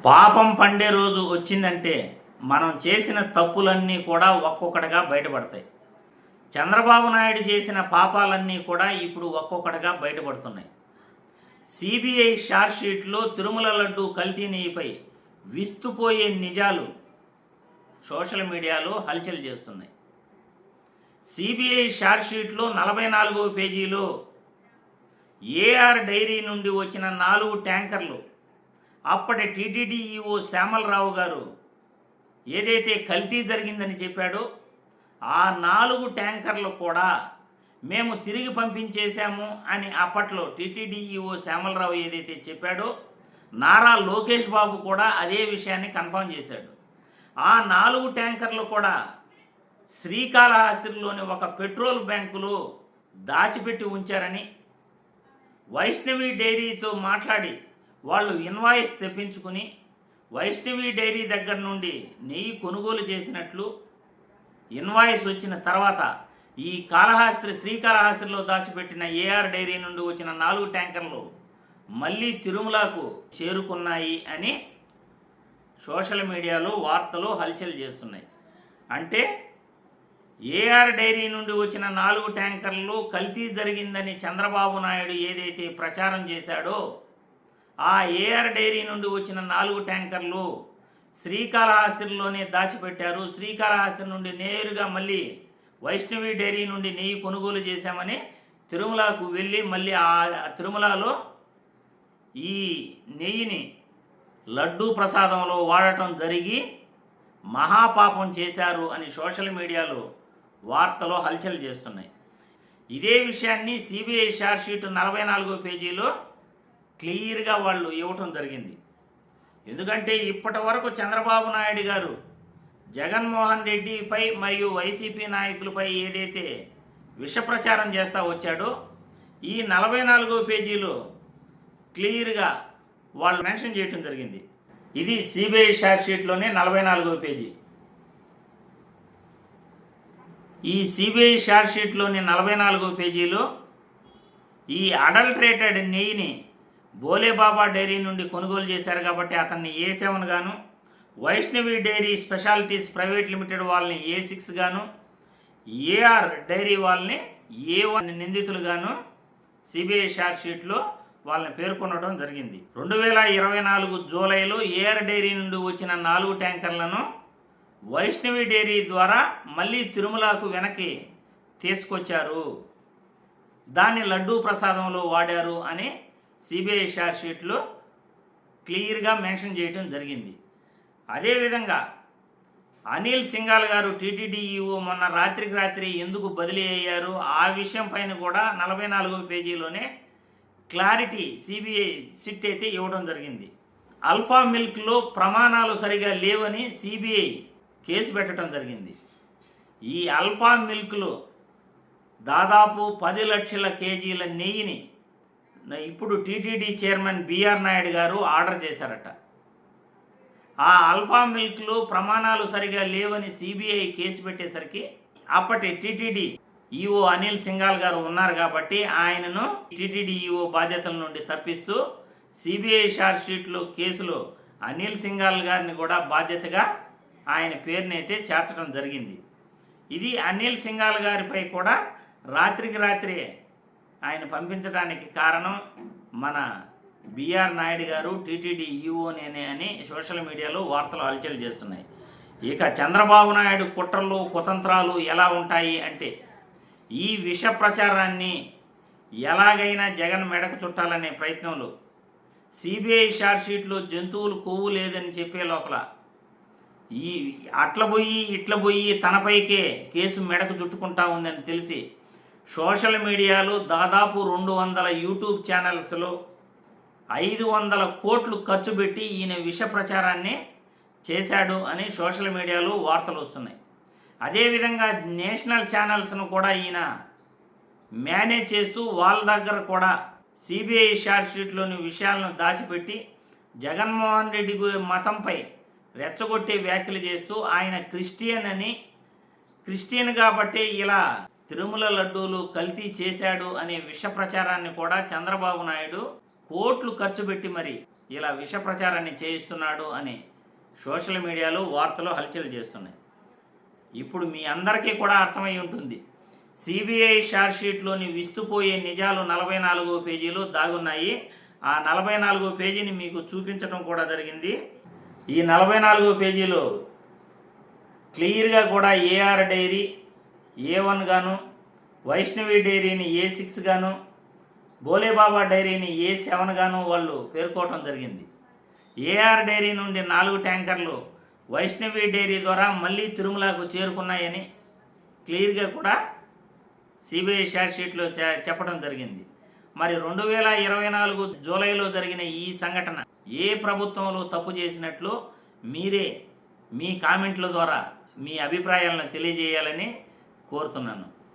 పాపం పండే రోజు వచ్చిందంటే మనం చేసిన తప్పులన్నీ కూడా ఒక్కొక్కటిగా బయటపడతాయి. చంద్రబాబు నాయుడు చేసిన పాపాలన్నీ కూడా ఇప్పుడు ఒక్కొక్కటిగా బయటపడుతున్నాయి. సిబిఐ షార్ట్షీట్లో తిరుమల లడ్డు కల్తీనిపై విస్తుపోయే నిజాలు సోషల్ మీడియాలో హల్చల్ చేస్తున్నాయి. సిబిఐ షార్ట్షీట్లో 44వ పేజీలో ఏఆర్ డైరీ నుండి వచ్చిన 4 ట్యాంకర్లు అప్పటి టీటీడీ ఈఓ శ్యామలరావు గారు ఏదైతే కల్తీ జరిగిందని చెప్పాడో ఆ 4 ట్యాంకర్లు కూడా మేము తిరిగి పంపించేశాము అని అప్పట్లో టీటీడీ ఈఓ శ్యామలరావు ఏదైతే చెప్పాడో నారా లోకేష్ బాబు కూడా అదే విషయాన్ని కన్ఫర్మ్ చేశాడు. ఆ 4 ట్యాంకర్లు కూడా శ్రీకాళహస్తిలోని ఒక పెట్రోల్ బ్యాంకులో దాచిపెట్టి ఉంచారని, వైష్ణవి డైరీతో మాట్లాడి వాళ్ళు ఇన్వాయిస్ తెప్పించుకుని వైష్ణవి డైరీ దగ్గర నుండి నెయ్యి కొనుగోలు చేసినట్లు ఇన్వాయిస్ వచ్చిన తర్వాత ఈ శ్రీకాళహస్తిలో దాచిపెట్టిన ఏఆర్ డైరీ నుండి వచ్చిన 4 ట్యాంకర్లు మళ్ళీ తిరుమలకు చేరుకున్నాయి అని సోషల్ మీడియాలో వార్తలు హల్చల్ చేస్తున్నాయి. అంటే ఏఆర్ డైరీ నుండి వచ్చిన 4 ట్యాంకర్లు కల్తీ జరిగిందని చంద్రబాబు నాయుడు ఏదైతే ప్రచారం చేశాడో ఆ ఏఆర్ డైరీ నుండి వచ్చిన 4 ట్యాంకర్లు శ్రీకాళహస్తిలోనే దాచిపెట్టారు. శ్రీకాళహస్తి నుండి నేరుగా మళ్ళీ వైష్ణవి డైరీ నుండి నెయ్యి కొనుగోలు చేశామని తిరుమలకు వెళ్ళి మళ్ళీ ఆ తిరుమలలో ఈ నెయ్యిని లడ్డూ ప్రసాదంలో వాడటం జరిగి మహాపాపం చేశారు అని సోషల్ మీడియాలో వార్తలు హల్చల్ చేస్తున్నాయి. ఇదే విషయాన్ని సిబిఐ షార్ట్షీట్ 44వ పేజీలో క్లియర్గా వాళ్ళు ఇవ్వటం జరిగింది. ఎందుకంటే ఇప్పటి వరకు చంద్రబాబు నాయుడు గారు జగన్మోహన్ రెడ్డిపై మరియు వైసీపీ నాయకులపై ఏదైతే విష ప్రచారం చేస్తూ వచ్చాడో ఈ 44వ పేజీలో క్లియర్గా వాళ్ళు మెన్షన్ చేయటం జరిగింది. ఇది సిబిఐ షార్ట్షీట్లోనే 44వ పేజీ. ఈ సిబిఐ షార్ట్షీట్లోని 44వ పేజీలో ఈ అడల్టరేటెడ్ నెయ్యిని బోలేబాబా డైరీ నుండి కొనుగోలు చేశారు కాబట్టి అతన్ని A7 గాను, Vaishnavi Dairy Specialities Private Limited వాళ్ళని A6 గాను, ఏఆర్ డైరీ వాళ్ళని A1 నిందితులుగాను సిబిఐ షార్ట్షీట్లో వాళ్ళని పేర్కొనడం జరిగింది. 2024 జూలైలో ఏఆర్ డైరీ నుండి వచ్చిన 4 ట్యాంకర్లను వైష్ణవి డైరీ ద్వారా మళ్ళీ తిరుమలకు వెనక్కి తీసుకొచ్చారు, దాన్ని లడ్డూ ప్రసాదంలో వాడారు అని సిబిఐ షార్ట్షీట్లో క్లియర్గా మెన్షన్ చేయడం జరిగింది. అదేవిధంగా అనిల్ సింఘాల్ గారు టీటీడీ ఈఓ మొన్న రాత్రికి రాత్రి ఎందుకు బదిలీ అయ్యారు ఆ విషయం పైన కూడా 44వ పేజీలోనే క్లారిటీ సిబిఐ సిట్ అయితే ఇవ్వడం జరిగింది. అల్ఫా మిల్క్లో ప్రమాణాలు సరిగా లేవని సిబిఐ కేసు పెట్టడం జరిగింది. ఈ అల్ఫా మిల్క్లో దాదాపు 10 లక్షల కేజీల నెయ్యిని ఇప్పుడు టీటీడీ చైర్మన్ బిఆర్ నాయుడు గారు ఆర్డర్ చేశారట. ఆ అల్ఫా మిల్క్లో ప్రమాణాలు సరిగా లేవని సిబిఐ కేసు పెట్టేసరికి అప్పటి టీటీడీ ఈఓ అనిల్ సింఘాల్ గారు ఉన్నారు కాబట్టి ఆయనను టీటీడీ ఈఓ బాధ్యతల నుండి తప్పిస్తూ సిబిఐ షార్ట్షీట్లో కేసులో అనిల్ సింఘాల్ గారిని కూడా బాధ్యతగా ఆయన పేరునైతే చేర్చడం జరిగింది. ఇది అనిల్ సింఘాల్ గారిపై కూడా రాత్రికి రాత్రే ఆయన పంపించడానికి కారణం మన బిఆర్ నాయుడు గారు టీటీడీ ఈఓనేనే అని సోషల్ మీడియాలో వార్తలు హల్చల్ చేస్తున్నాయి. ఇక చంద్రబాబు నాయుడు కుట్రలు కుతంత్రాలు ఎలా ఉంటాయి అంటే ఈ విష ప్రచారాన్ని ఎలాగైనా జగన్ మెడకు చుట్టాలనే ప్రయత్నంలో సిబిఐ షార్ట్షీట్లో జంతువులు కొవ్వు లేదని చెప్పే లోపల ఈ ఇట్ల పోయి తనపైకే కేసు మెడకు చుట్టుకుంటా ఉందని తెలిసి సోషల్ మీడియాలో దాదాపు 200 యూట్యూబ్ ఛానల్స్లో 500 కోట్లు ఖర్చు పెట్టి ఈయన విష ప్రచారాన్ని చేశాడు అని సోషల్ మీడియాలో వార్తలు వస్తున్నాయి. అదేవిధంగా నేషనల్ ఛానల్స్ను కూడా ఈయన మేనేజ్ చేస్తూ వాళ్ళ దగ్గర కూడా సిబిఐ షార్ట్షీట్లోని విషయాలను దాచిపెట్టి జగన్మోహన్ రెడ్డి మతంపై రెచ్చగొట్టే వ్యాఖ్యలు చేస్తూ ఆయన క్రిస్టియన్ కాబట్టి ఇలా తిరుమల లడ్డూలు కల్తీ చేశాడు అనే విష ప్రచారాన్ని కూడా చంద్రబాబు నాయుడు కోట్లు ఖర్చు పెట్టి మరి ఇలా విష ప్రచారాన్ని చేయిస్తున్నాడు అని సోషల్ మీడియాలో వార్తలు హల్చల్ చేస్తున్నాయి. ఇప్పుడు మీ అందరికీ కూడా అర్థమై ఉంటుంది, సిబిఐ షార్ట్షీట్లోని విస్తుపోయే నిజాలు 44వ పేజీలో దాగున్నాయి. ఆ 44వ పేజీని మీకు చూపించడం కూడా జరిగింది. ఈ 44వ పేజీలో క్లియర్గా కూడా ఏఆర్ డైరీ A1 గాను, వైష్ణవి డైరీని A6 గాను, బోలేబాబా డైరీని A7 గాను వాళ్ళు పేర్కోవటం జరిగింది. ఏఆర్ డైరీ నుండి 4 ట్యాంకర్లు వైష్ణవి డైరీ ద్వారా మళ్ళీ తిరుమలకు చేరుకున్నాయని క్లియర్గా కూడా సిబిఐ షార్ట్షీట్లో చెప్పడం జరిగింది. మరి 2024 జూలైలో జరిగిన ఈ సంఘటన ఏ ప్రభుత్వంలో తప్పు చేసినట్లు మీరే మీ కామెంట్ల ద్వారా మీ అభిప్రాయాలను తెలియజేయాలని కోరుతున్నాను.